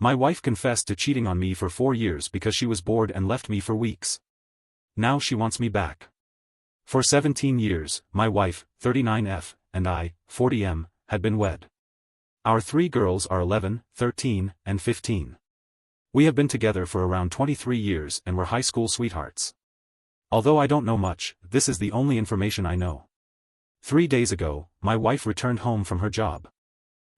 My wife confessed to cheating on me for 4 years because she was bored and left me for weeks. Now she wants me back. For 17 years, my wife, 39F, and I, 40M, had been wed. Our 3 girls are 11, 13, and 15. We have been together for around 23 years and were high school sweethearts. Although I don't know much, this is the only information I know. 3 days ago, my wife returned home from her job.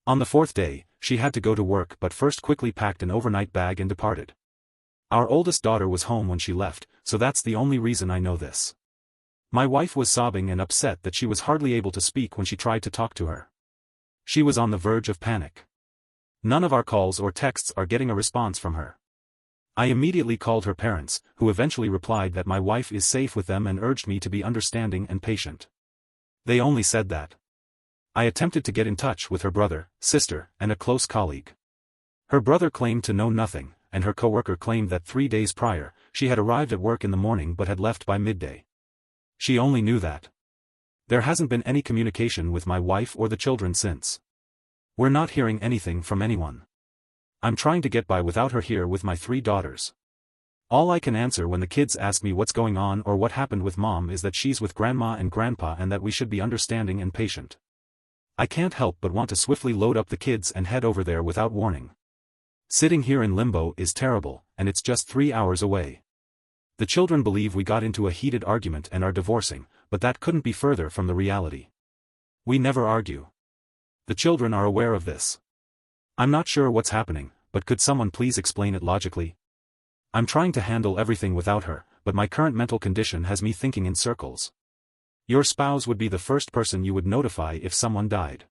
On the 4th day, she had to go to work but first quickly packed an overnight bag and departed. Our oldest daughter was home when she left, so that's the only reason I know this. My wife was sobbing and upset that she was hardly able to speak when she tried to talk to her. She was on the verge of panic. None of our calls or texts are getting a response from her. I immediately called her parents, who eventually replied that my wife is safe with them and urged me to be understanding and patient. They only said that. I attempted to get in touch with her brother, sister, and a close colleague. Her brother claimed to know nothing, and her coworker claimed that 3 days prior, she had arrived at work in the morning but had left by midday. She only knew that. There hasn't been any communication with my wife or the children since. We're not hearing anything from anyone. I'm trying to get by without her here with my 3 daughters. All I can answer when the kids ask me what's going on or what happened with mom is that she's with grandma and grandpa and that we should be understanding and patient. I can't help but want to swiftly load up the kids and head over there without warning. Sitting here in limbo is terrible, and it's just 3 hours away. The children believe we got into a heated argument and are divorcing, but that couldn't be further from the reality. We never argue. The children are aware of this. I'm not sure what's happening, but could someone please explain it logically? I'm trying to handle everything without her, but my current mental condition has me thinking in circles. Your spouse would be the first person you would notify if someone died.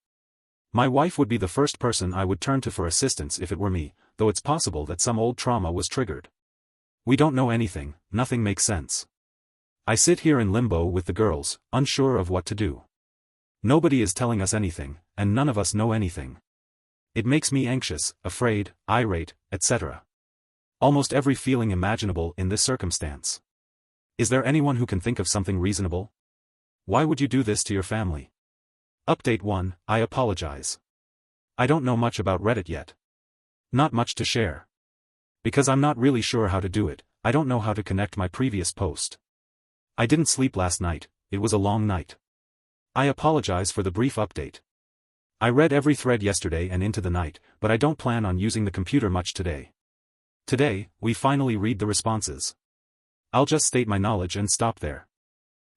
My wife would be the first person I would turn to for assistance if it were me, though it's possible that some old trauma was triggered. We don't know anything, nothing makes sense. I sit here in limbo with the girls, unsure of what to do. Nobody is telling us anything, and none of us know anything. It makes me anxious, afraid, irate, etc. Almost every feeling imaginable in this circumstance. Is there anyone who can think of something reasonable? Why would you do this to your family? Update 1, I apologize. I don't know much about Reddit yet. Not much to share. Because I'm not really sure how to do it, I don't know how to connect my previous post. I didn't sleep last night, it was a long night. I apologize for the brief update. I read every thread yesterday and into the night, but I don't plan on using the computer much today. Today, we finally read the responses. I'll just state my knowledge and stop there.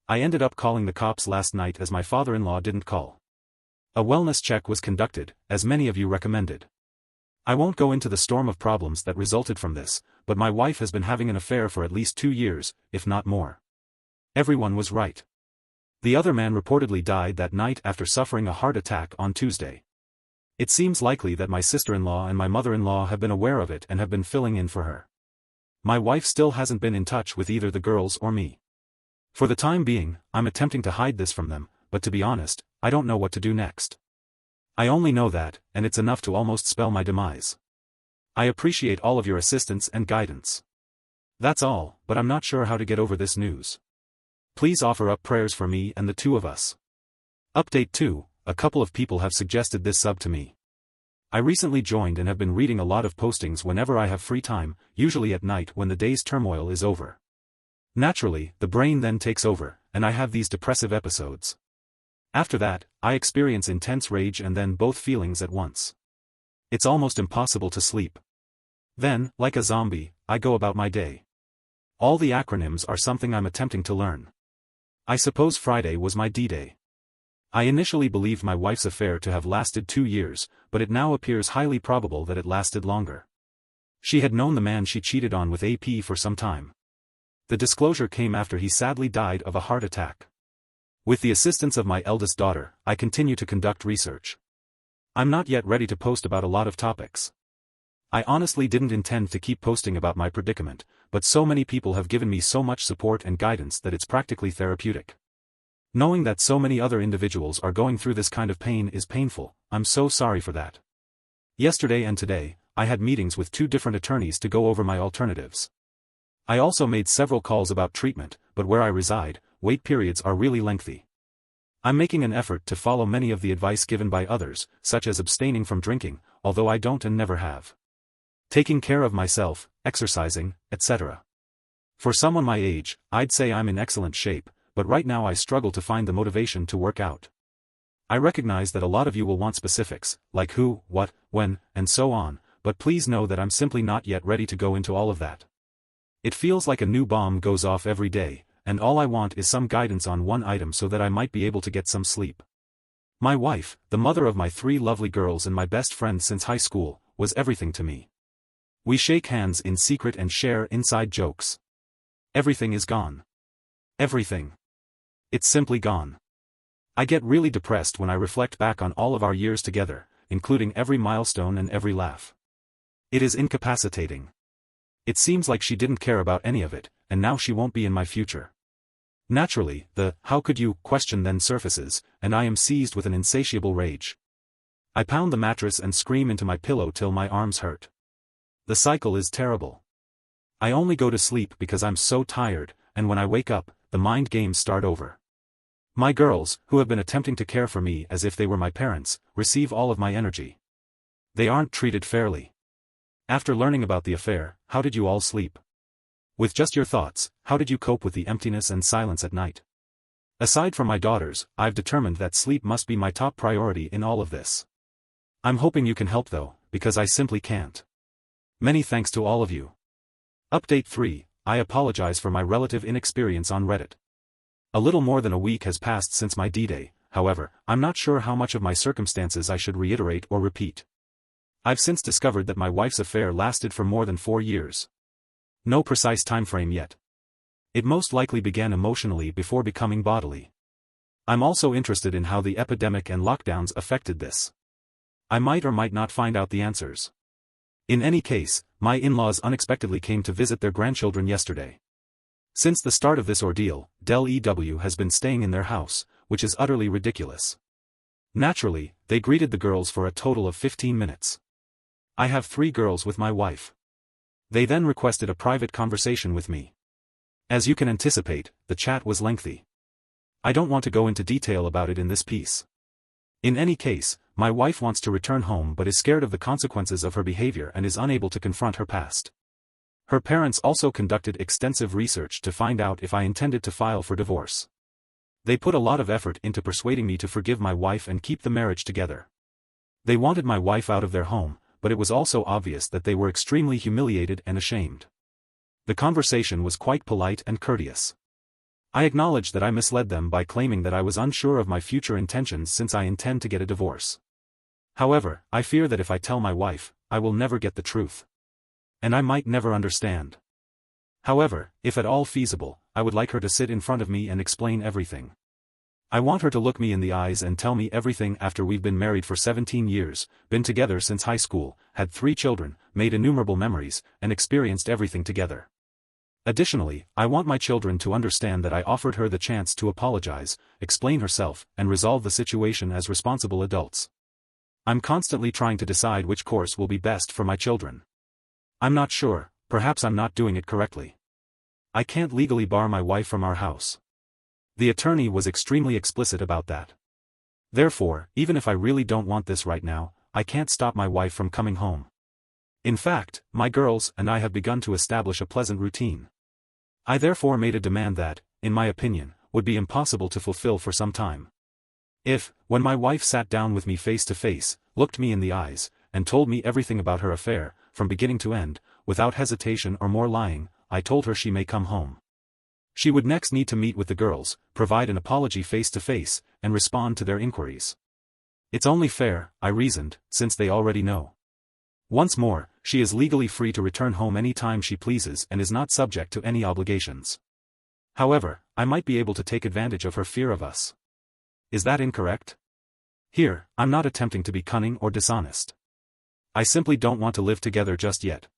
I ended up calling the cops last night as my father-in-law didn't call. A wellness check was conducted, as many of you recommended. I won't go into the storm of problems that resulted from this, but my wife has been having an affair for at least 2 years, if not more. Everyone was right. The other man reportedly died that night after suffering a heart attack on Tuesday. It seems likely that my sister-in-law and my mother-in-law have been aware of it and have been filling in for her. My wife still hasn't been in touch with either the girls or me. For the time being, I'm attempting to hide this from them, but to be honest, I don't know what to do next. I only know that, and it's enough to almost spell my demise. I appreciate all of your assistance and guidance. That's all, but I'm not sure how to get over this news. Please offer up prayers for me and the 2 of us. Update 2, a couple of people have suggested this sub to me. I recently joined and have been reading a lot of postings whenever I have free time, usually at night when the day's turmoil is over. Naturally, the brain then takes over, and I have these depressive episodes. After that, I experience intense rage and then both feelings at once. It's almost impossible to sleep. Then, like a zombie, I go about my day. All the acronyms are something I'm attempting to learn. I suppose Friday was my D-Day. I initially believed my wife's affair to have lasted 2 years, but it now appears highly probable that it lasted longer. She had known the man she cheated on with AP for some time. The disclosure came after he sadly died of a heart attack. With the assistance of my eldest daughter, I continue to conduct research. I'm not yet ready to post about a lot of topics. I honestly didn't intend to keep posting about my predicament, but so many people have given me so much support and guidance that it's practically therapeutic. Knowing that so many other individuals are going through this kind of pain is painful. I'm so sorry for that. Yesterday and today, I had meetings with 2 different attorneys to go over my alternatives. I also made several calls about treatment, but where I reside, wait periods are really lengthy. I'm making an effort to follow many of the advice given by others, such as abstaining from drinking, although I don't and never have. Taking care of myself, exercising, etc. For someone my age, I'd say I'm in excellent shape, but right now I struggle to find the motivation to work out. I recognize that a lot of you will want specifics, like who, what, when, and so on, but please know that I'm simply not yet ready to go into all of that. It feels like a new bomb goes off every day, and all I want is some guidance on one item so that I might be able to get some sleep. My wife, the mother of my 3 lovely girls and my best friend since high school, was everything to me. We shake hands in secret and share inside jokes. Everything is gone. Everything. It's simply gone. I get really depressed when I reflect back on all of our years together, including every milestone and every laugh. It is incapacitating. It seems like she didn't care about any of it, and now she won't be in my future. Naturally, the "how could you" question then surfaces, and I am seized with an insatiable rage. I pound the mattress and scream into my pillow till my arms hurt. The cycle is terrible. I only go to sleep because I'm so tired, and when I wake up, the mind games start over. My girls, who have been attempting to care for me as if they were my parents, receive all of my energy. They aren't treated fairly. After learning about the affair, how did you all sleep? With just your thoughts, how did you cope with the emptiness and silence at night? Aside from my daughters, I've determined that sleep must be my top priority in all of this. I'm hoping you can help though, because I simply can't. Many thanks to all of you. Update 3, I apologize for my relative inexperience on Reddit. A little more than a week has passed since my D-Day, however, I'm not sure how much of my circumstances I should reiterate or repeat. I've since discovered that my wife's affair lasted for more than 4 years. No precise time frame yet. It most likely began emotionally before becoming bodily. I'm also interested in how the epidemic and lockdowns affected this. I might or might not find out the answers. In any case, my in-laws unexpectedly came to visit their grandchildren yesterday. Since the start of this ordeal, Del EW has been staying in their house, which is utterly ridiculous. Naturally, they greeted the girls for a total of 15 minutes. I have 3 girls with my wife. They then requested a private conversation with me. As you can anticipate, the chat was lengthy. I don't want to go into detail about it in this piece. In any case, my wife wants to return home but is scared of the consequences of her behavior and is unable to confront her past. Her parents also conducted extensive research to find out if I intended to file for divorce. They put a lot of effort into persuading me to forgive my wife and keep the marriage together. They wanted my wife out of their home, but it was also obvious that they were extremely humiliated and ashamed. The conversation was quite polite and courteous. I acknowledged that I misled them by claiming that I was unsure of my future intentions since I intend to get a divorce. However, I fear that if I tell my wife, I will never get the truth. And I might never understand. However, if at all feasible, I would like her to sit in front of me and explain everything. I want her to look me in the eyes and tell me everything after we've been married for 17 years, been together since high school, had 3 children, made innumerable memories, and experienced everything together. Additionally, I want my children to understand that I offered her the chance to apologize, explain herself, and resolve the situation as responsible adults. I'm constantly trying to decide which course will be best for my children. I'm not sure, perhaps I'm not doing it correctly. I can't legally bar my wife from our house. The attorney was extremely explicit about that. Therefore, even if I really don't want this right now, I can't stop my wife from coming home. In fact, my girls and I have begun to establish a pleasant routine. I therefore made a demand that, in my opinion, would be impossible to fulfill for some time. If, when my wife sat down with me face to face, looked me in the eyes, and told me everything about her affair, from beginning to end, without hesitation or more lying, I told her she may come home. She would next need to meet with the girls, provide an apology face to face, and respond to their inquiries. It's only fair, I reasoned, since they already know. Once more, she is legally free to return home any time she pleases and is not subject to any obligations. However, I might be able to take advantage of her fear of us. Is that incorrect? Here, I'm not attempting to be cunning or dishonest. I simply don't want to live together just yet.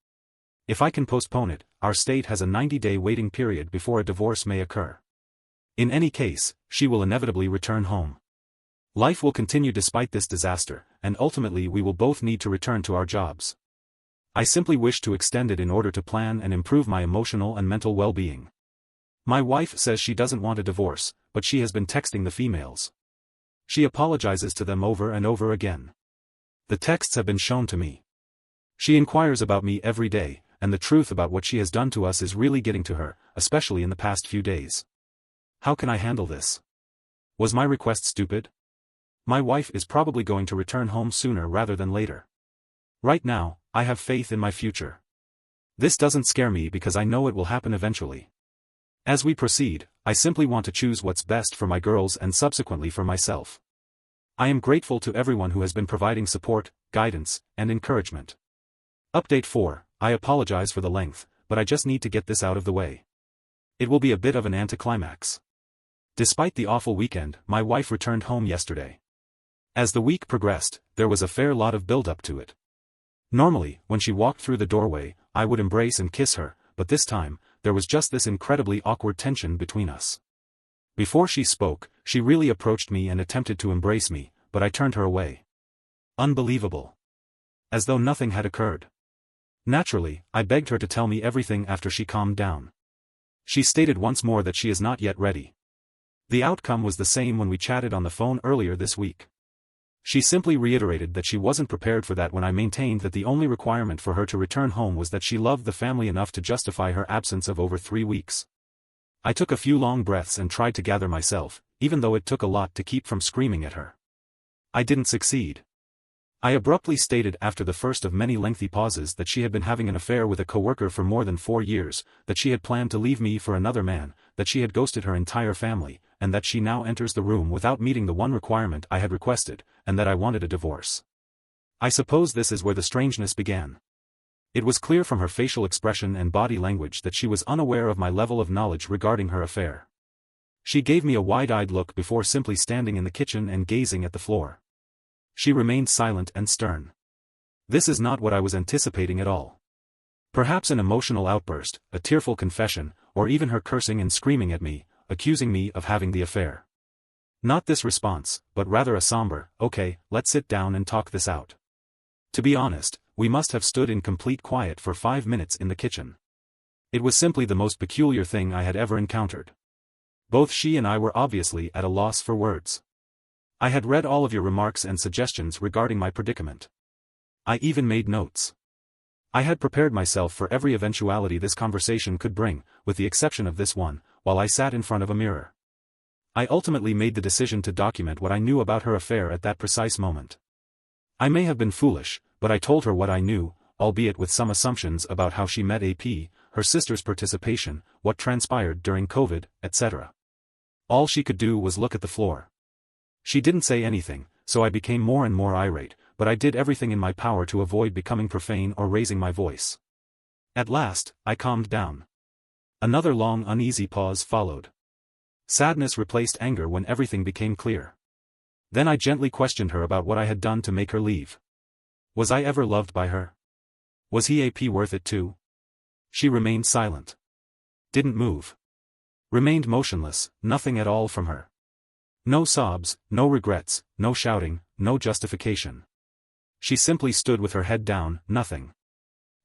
If I can postpone it, our state has a 90-day waiting period before a divorce may occur. In any case, she will inevitably return home. Life will continue despite this disaster, and ultimately we will both need to return to our jobs. I simply wish to extend it in order to plan and improve my emotional and mental well-being. My wife says she doesn't want a divorce, but she has been texting the females. She apologizes to them over and over again. The texts have been shown to me. She inquires about me every day, and the truth about what she has done to us is really getting to her, especially in the past few days. How can I handle this? Was my request stupid? My wife is probably going to return home sooner rather than later. Right now, I have faith in my future. This doesn't scare me because I know it will happen eventually. As we proceed, I simply want to choose what's best for my girls and subsequently for myself. I am grateful to everyone who has been providing support, guidance, and encouragement. Update 4, I apologize for the length, but I just need to get this out of the way. It will be a bit of an anticlimax. Despite the awful weekend, my wife returned home yesterday. As the week progressed, there was a fair lot of build-up to it. Normally, when she walked through the doorway, I would embrace and kiss her, but this time, there was just this incredibly awkward tension between us. Before she spoke, she really approached me and attempted to embrace me, but I turned her away. Unbelievable. As though nothing had occurred. Naturally, I begged her to tell me everything after she calmed down. She stated once more that she is not yet ready. The outcome was the same when we chatted on the phone earlier this week. She simply reiterated that she wasn't prepared for that when I maintained that the only requirement for her to return home was that she loved the family enough to justify her absence of over 3 weeks. I took a few long breaths and tried to gather myself, even though it took a lot to keep from screaming at her. I didn't succeed. I abruptly stated after the first of many lengthy pauses that she had been having an affair with a coworker for more than 4 years, that she had planned to leave me for another man, that she had ghosted her entire family, and that she now enters the room without meeting the one requirement I had requested, and that I wanted a divorce. I suppose this is where the strangeness began. It was clear from her facial expression and body language that she was unaware of my level of knowledge regarding her affair. She gave me a wide-eyed look before simply standing in the kitchen and gazing at the floor. She remained silent and stern. This is not what I was anticipating at all. Perhaps an emotional outburst, a tearful confession, or even her cursing and screaming at me, accusing me of having the affair. Not this response, but rather a somber, "Okay, let's sit down and talk this out." To be honest, we must have stood in complete quiet for 5 minutes in the kitchen. It was simply the most peculiar thing I had ever encountered. Both she and I were obviously at a loss for words. I had read all of your remarks and suggestions regarding my predicament. I even made notes. I had prepared myself for every eventuality this conversation could bring, with the exception of this one, while I sat in front of a mirror. I ultimately made the decision to document what I knew about her affair at that precise moment. I may have been foolish, but I told her what I knew, albeit with some assumptions about how she met AP, her sister's participation, what transpired during COVID, etc. All she could do was look at the floor. She didn't say anything, so I became more and more irate, but I did everything in my power to avoid becoming profane or raising my voice. At last, I calmed down. Another long uneasy pause followed. Sadness replaced anger when everything became clear. Then I gently questioned her about what I had done to make her leave. Was I ever loved by her? Was he AP worth it too? She remained silent. Didn't move. Remained motionless, nothing at all from her. No sobs, no regrets, no shouting, no justification. She simply stood with her head down, nothing.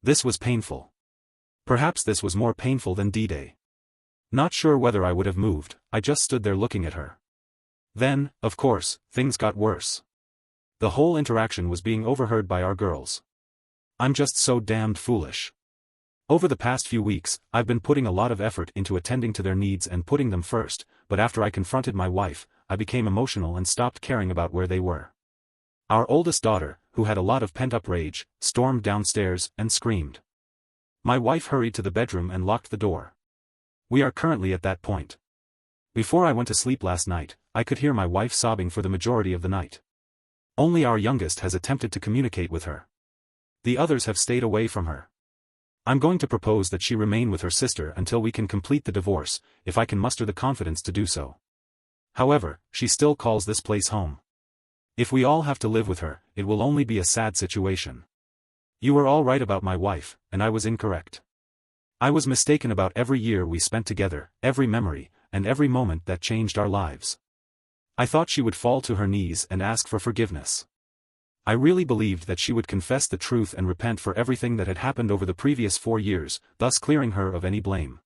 This was painful. Perhaps this was more painful than D-Day. Not sure whether I would have moved, I just stood there looking at her. Then, of course, things got worse. The whole interaction was being overheard by our girls. I'm just so damned foolish. Over the past few weeks, I've been putting a lot of effort into attending to their needs and putting them first, but after I confronted my wife, I became emotional and stopped caring about where they were. Our oldest daughter, who had a lot of pent-up rage, stormed downstairs and screamed. My wife hurried to the bedroom and locked the door. We are currently at that point. Before I went to sleep last night, I could hear my wife sobbing for the majority of the night. Only our youngest has attempted to communicate with her. The others have stayed away from her. I'm going to propose that she remain with her sister until we can complete the divorce, if I can muster the confidence to do so. However, she still calls this place home. If we all have to live with her, it will only be a sad situation. You were all right about my wife, and I was incorrect. I was mistaken about every year we spent together, every memory, and every moment that changed our lives. I thought she would fall to her knees and ask for forgiveness. I really believed that she would confess the truth and repent for everything that had happened over the previous 4 years, thus clearing her of any blame.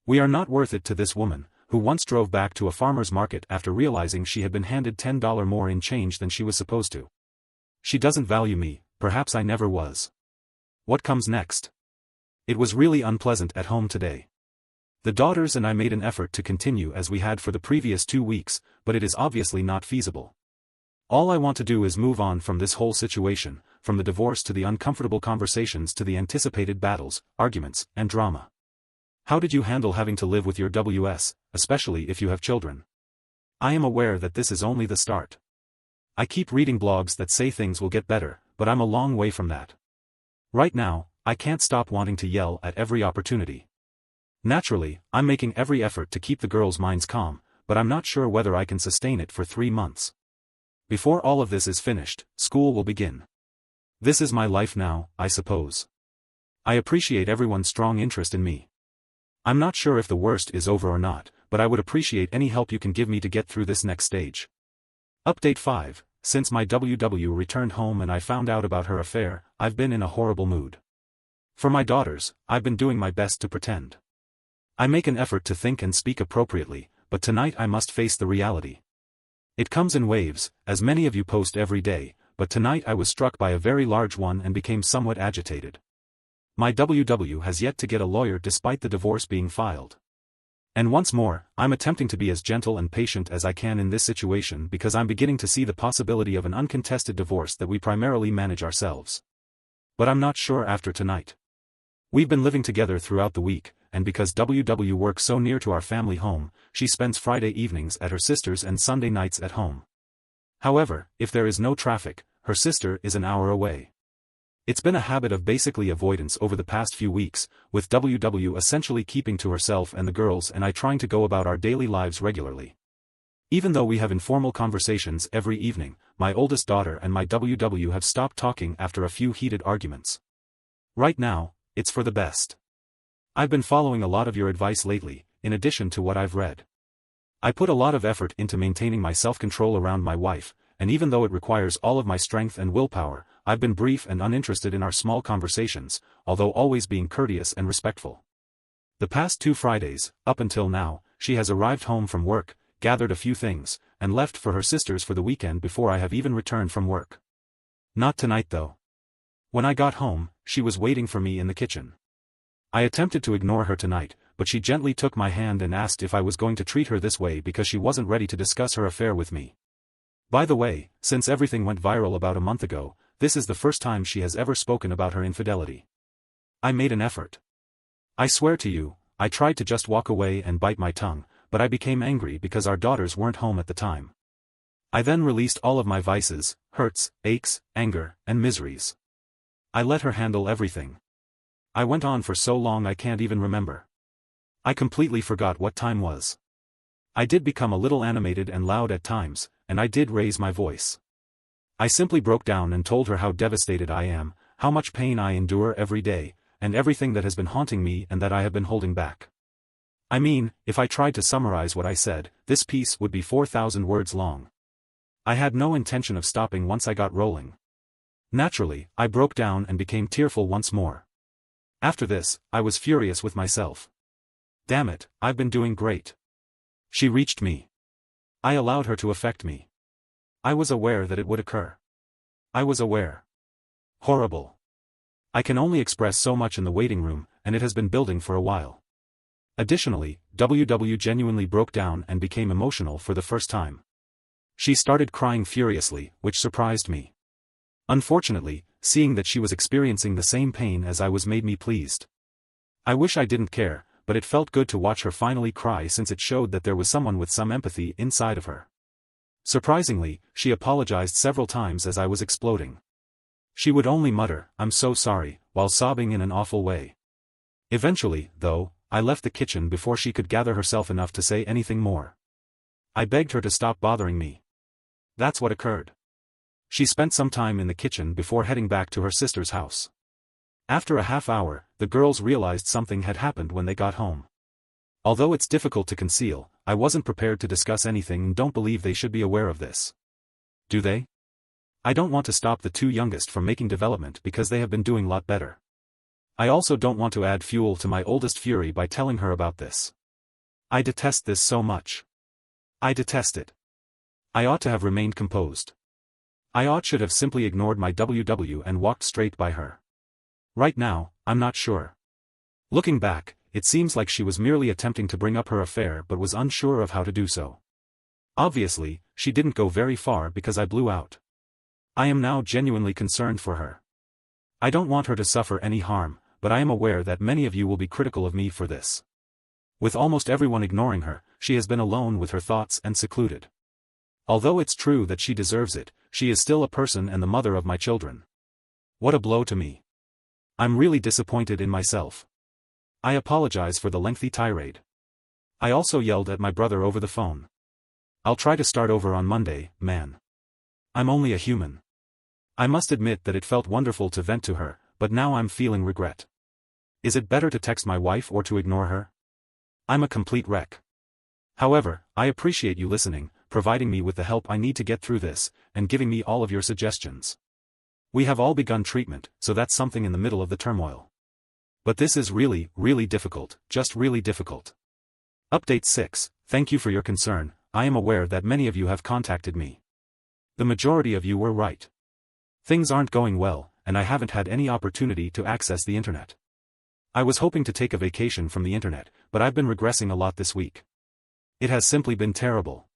We are not worth it to this woman, who once drove back to a farmer's market after realizing she had been handed $10 more in change than she was supposed to. She doesn't value me, perhaps I never was. What comes next? It was really unpleasant at home today. The daughters and I made an effort to continue as we had for the previous 2 weeks, but it is obviously not feasible. All I want to do is move on from this whole situation, from the divorce to the uncomfortable conversations to the anticipated battles, arguments, and drama. How did you handle having to live with your WS, especially if you have children? I am aware that this is only the start. I keep reading blogs that say things will get better, but I'm a long way from that. Right now, I can't stop wanting to yell at every opportunity. Naturally, I'm making every effort to keep the girls' minds calm, but I'm not sure whether I can sustain it for 3 months. Before all of this is finished, school will begin. This is my life now, I suppose. I appreciate everyone's strong interest in me. I'm not sure if the worst is over or not, but I would appreciate any help you can give me to get through this next stage. Update 5. Since my WW returned home and I found out about her affair, I've been in a horrible mood. For my daughters, I've been doing my best to pretend. I make an effort to think and speak appropriately, but tonight I must face the reality. It comes in waves, as many of you post every day, but tonight I was struck by a very large one and became somewhat agitated. My WW has yet to get a lawyer despite the divorce being filed. And once more, I'm attempting to be as gentle and patient as I can in this situation because I'm beginning to see the possibility of an uncontested divorce that we primarily manage ourselves. But I'm not sure after tonight. We've been living together throughout the week, and because WW works so near to our family home, she spends Friday evenings at her sister's and Sunday nights at home. However, if there is no traffic, her sister is an hour away. It's been a habit of basically avoidance over the past few weeks, with WW essentially keeping to herself and the girls and I trying to go about our daily lives regularly. Even though we have informal conversations every evening, my oldest daughter and my WW have stopped talking after a few heated arguments. Right now, it's for the best. I've been following a lot of your advice lately, in addition to what I've read. I put a lot of effort into maintaining my self-control around my wife, and even though it requires all of my strength and willpower, I've been brief and uninterested in our small conversations, although always being courteous and respectful. The past 2 Fridays, up until now, she has arrived home from work, gathered a few things, and left for her sister's for the weekend before I have even returned from work. Not tonight though. When I got home, she was waiting for me in the kitchen. I attempted to ignore her tonight, but she gently took my hand and asked if I was going to treat her this way because she wasn't ready to discuss her affair with me. By the way, since everything went viral about a month ago, this is the first time she has ever spoken about her infidelity. I made an effort. I swear to you, I tried to just walk away and bite my tongue, but I became angry because our daughters weren't home at the time. I then released all of my vices, hurts, aches, anger, and miseries. I let her handle everything. I went on for so long I can't even remember. I completely forgot what time was. I did become a little animated and loud at times, and I did raise my voice. I simply broke down and told her how devastated I am, how much pain I endure every day, and everything that has been haunting me and that I have been holding back. I mean, if I tried to summarize what I said, this piece would be 4,000 words long. I had no intention of stopping once I got rolling. Naturally, I broke down and became tearful once more. After this, I was furious with myself. Damn it, I've been doing great. She reached me. I allowed her to affect me. I was aware that it would occur. I was aware. Horrible. I can only express so much in the waiting room, and it has been building for a while. Additionally, WW genuinely broke down and became emotional for the first time. She started crying furiously, which surprised me. Unfortunately, seeing that she was experiencing the same pain as I was made me pleased. I wish I didn't care, but it felt good to watch her finally cry since it showed that there was someone with some empathy inside of her. Surprisingly, she apologized several times as I was exploding. She would only mutter, "I'm so sorry," while sobbing in an awful way. Eventually, though, I left the kitchen before she could gather herself enough to say anything more. I begged her to stop bothering me. That's what occurred. She spent some time in the kitchen before heading back to her sister's house. After a half hour, the girls realized something had happened when they got home. Although it's difficult to conceal, I wasn't prepared to discuss anything and don't believe they should be aware of this. Do they? I don't want to stop the 2 youngest from making development because they have been doing a lot better. I also don't want to add fuel to my oldest fury by telling her about this. I detest this so much. I detest it. I ought to have remained composed. I should have simply ignored my WW and walked straight by her. Right now, I'm not sure. Looking back, it seems like she was merely attempting to bring up her affair but was unsure of how to do so. Obviously, she didn't go very far because I blew out. I am now genuinely concerned for her. I don't want her to suffer any harm, but I am aware that many of you will be critical of me for this. With almost everyone ignoring her, she has been alone with her thoughts and secluded. Although it's true that she deserves it, she is still a person and the mother of my children. What a blow to me. I'm really disappointed in myself. I apologize for the lengthy tirade. I also yelled at my brother over the phone. I'll try to start over on Monday, man. I'm only a human. I must admit that it felt wonderful to vent to her, but now I'm feeling regret. Is it better to text my wife or to ignore her? I'm a complete wreck. However, I appreciate you listening, providing me with the help I need to get through this, and giving me all of your suggestions. We have all begun treatment, so that's something in the middle of the turmoil. But this is really, really difficult, just really difficult. Update 6, thank you for your concern. I am aware that many of you have contacted me. The majority of you were right. Things aren't going well, and I haven't had any opportunity to access the internet. I was hoping to take a vacation from the internet, but I've been regressing a lot this week. It has simply been terrible.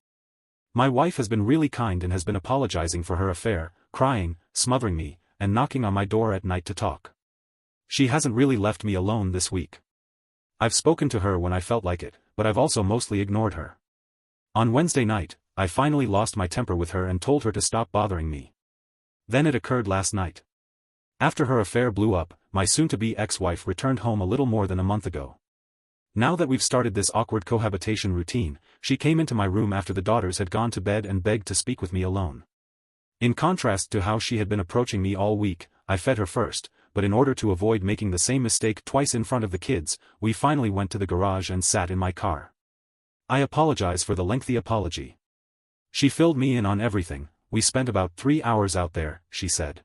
My wife has been really kind and has been apologizing for her affair, crying, smothering me, and knocking on my door at night to talk. She hasn't really left me alone this week. I've spoken to her when I felt like it, but I've also mostly ignored her. On Wednesday night, I finally lost my temper with her and told her to stop bothering me. Then it occurred last night. After her affair blew up, my soon-to-be ex-wife returned home a little more than a month ago. Now that we've started this awkward cohabitation routine, she came into my room after the daughters had gone to bed and begged to speak with me alone. In contrast to how she had been approaching me all week, I fed her first, but in order to avoid making the same mistake twice in front of the kids, we finally went to the garage and sat in my car. I apologize for the lengthy apology. She filled me in on everything. We spent about 3 hours out there, she said.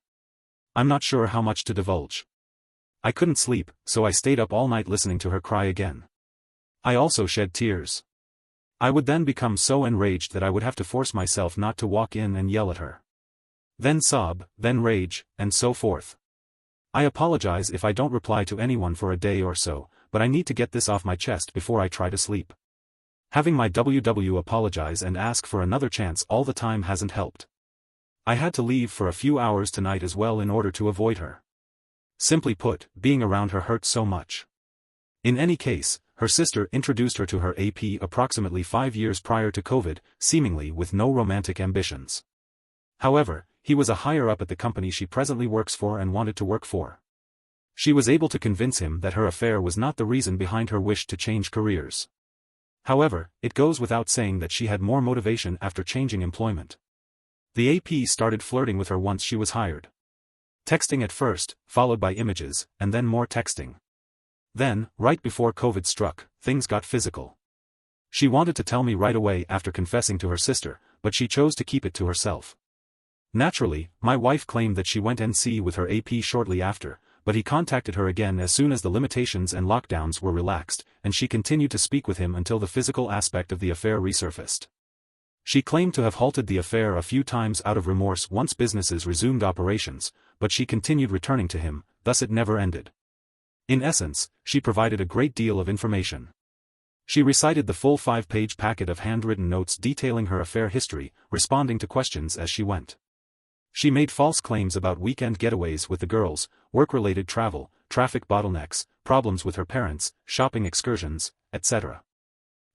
I'm not sure how much to divulge. I couldn't sleep, so I stayed up all night listening to her cry again. I also shed tears. I would then become so enraged that I would have to force myself not to walk in and yell at her. Then sob, then rage, and so forth. I apologize if I don't reply to anyone for a day or so, but I need to get this off my chest before I try to sleep. Having my WW apologize and ask for another chance all the time hasn't helped. I had to leave for a few hours tonight as well in order to avoid her. Simply put, being around her hurt so much. In any case, her sister introduced her to her AP approximately 5 years prior to COVID, seemingly with no romantic ambitions. However, he was a higher up at the company she presently works for and wanted to work for. She was able to convince him that her affair was not the reason behind her wish to change careers. However, it goes without saying that she had more motivation after changing employment. The AP started flirting with her once she was hired. Texting at first, followed by images, and then more texting. Then, right before COVID struck, things got physical. She wanted to tell me right away after confessing to her sister, but she chose to keep it to herself. Naturally, my wife claimed that she went NC with her AP shortly after, but he contacted her again as soon as the limitations and lockdowns were relaxed, and she continued to speak with him until the physical aspect of the affair resurfaced. She claimed to have halted the affair a few times out of remorse once businesses resumed operations, but she continued returning to him, thus it never ended. In essence, she provided a great deal of information. She recited the full 5-page packet of handwritten notes detailing her affair history, responding to questions as she went. She made false claims about weekend getaways with the girls, work-related travel, traffic bottlenecks, problems with her parents, shopping excursions, etc.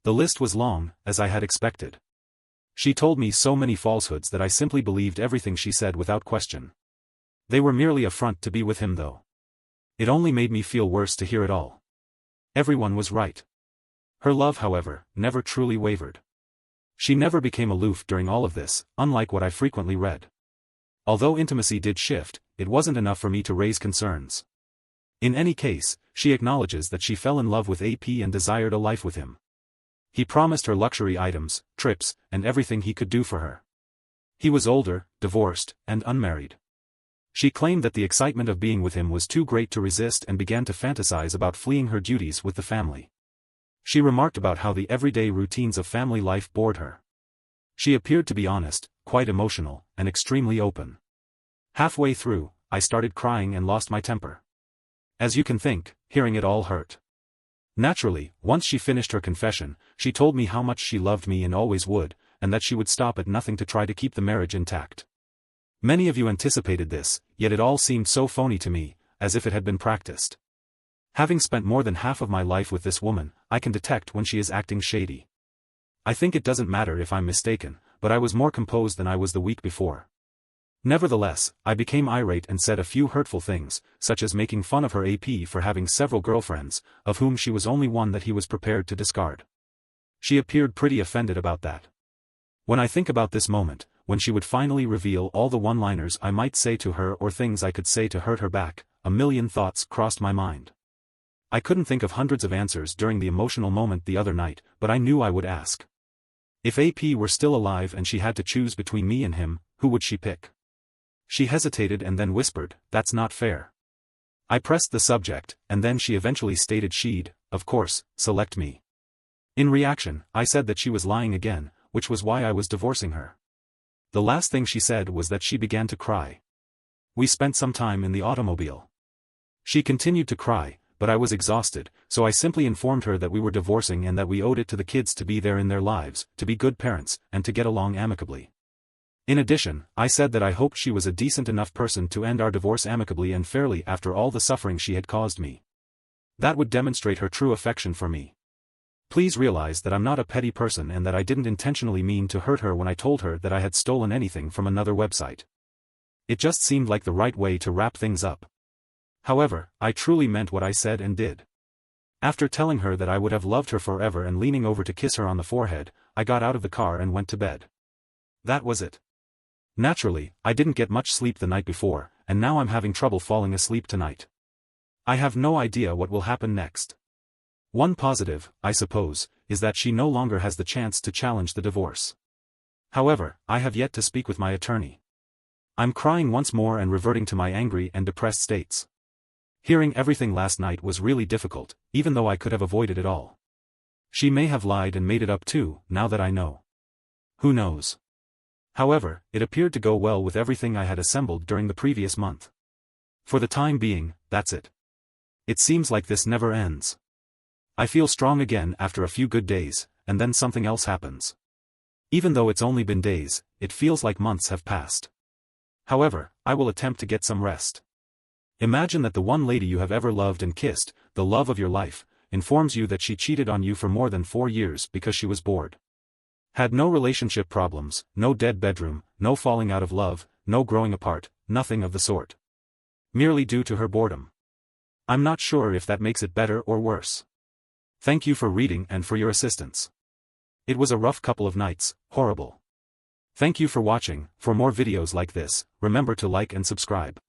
The list was long, as I had expected. She told me so many falsehoods that I simply believed everything she said without question. They were merely a front to be with him though. It only made me feel worse to hear it all. Everyone was right. Her love, however, never truly wavered. She never became aloof during all of this, unlike what I frequently read. Although intimacy did shift, it wasn't enough for me to raise concerns. In any case, she acknowledges that she fell in love with AP and desired a life with him. He promised her luxury items, trips, and everything he could do for her. He was older, divorced, and unmarried. She claimed that the excitement of being with him was too great to resist and began to fantasize about fleeing her duties with the family. She remarked about how the everyday routines of family life bored her. She appeared to be honest, quite emotional, and extremely open. Halfway through, I started crying and lost my temper. As you can think, hearing it all hurt. Naturally, once she finished her confession, she told me how much she loved me and always would, and that she would stop at nothing to try to keep the marriage intact. Many of you anticipated this, yet it all seemed so phony to me, as if it had been practiced. Having spent more than half of my life with this woman, I can detect when she is acting shady. I think it doesn't matter if I'm mistaken, but I was more composed than I was the week before. Nevertheless, I became irate and said a few hurtful things, such as making fun of her AP for having several girlfriends, of whom she was only one that he was prepared to discard. She appeared pretty offended about that. When I think about this moment, when she would finally reveal all the one-liners I might say to her or things I could say to hurt her back, a million thoughts crossed my mind. I couldn't think of hundreds of answers during the emotional moment the other night, but I knew I would ask. If AP were still alive and she had to choose between me and him, who would she pick? She hesitated and then whispered, "That's not fair." I pressed the subject, and then she eventually stated she'd, of course, select me. In reaction, I said that she was lying again, which was why I was divorcing her. The last thing she said was that she began to cry. We spent some time in the automobile. She continued to cry, but I was exhausted, so I simply informed her that we were divorcing and that we owed it to the kids to be there in their lives, to be good parents, and to get along amicably. In addition, I said that I hoped she was a decent enough person to end our divorce amicably and fairly after all the suffering she had caused me. That would demonstrate her true affection for me. Please realize that I'm not a petty person and that I didn't intentionally mean to hurt her when I told her that I had stolen anything from another website. It just seemed like the right way to wrap things up. However, I truly meant what I said and did. After telling her that I would have loved her forever and leaning over to kiss her on the forehead, I got out of the car and went to bed. That was it. Naturally, I didn't get much sleep the night before, and now I'm having trouble falling asleep tonight. I have no idea what will happen next. One positive, I suppose, is that she no longer has the chance to challenge the divorce. However, I have yet to speak with my attorney. I'm crying once more and reverting to my angry and depressed states. Hearing everything last night was really difficult, even though I could have avoided it all. She may have lied and made it up too, now that I know. Who knows? However, it appeared to go well with everything I had assembled during the previous month. For the time being, that's it. It seems like this never ends. I feel strong again after a few good days, and then something else happens. Even though it's only been days, it feels like months have passed. However, I will attempt to get some rest. Imagine that the one lady you have ever loved and kissed, the love of your life, informs you that she cheated on you for more than 4 years because she was bored. Had no relationship problems, no dead bedroom, no falling out of love, no growing apart, nothing of the sort. Merely due to her boredom. I'm not sure if that makes it better or worse. Thank you for reading and for your assistance. It was a rough couple of nights, horrible. Thank you for watching. For more videos like this, remember to like and subscribe.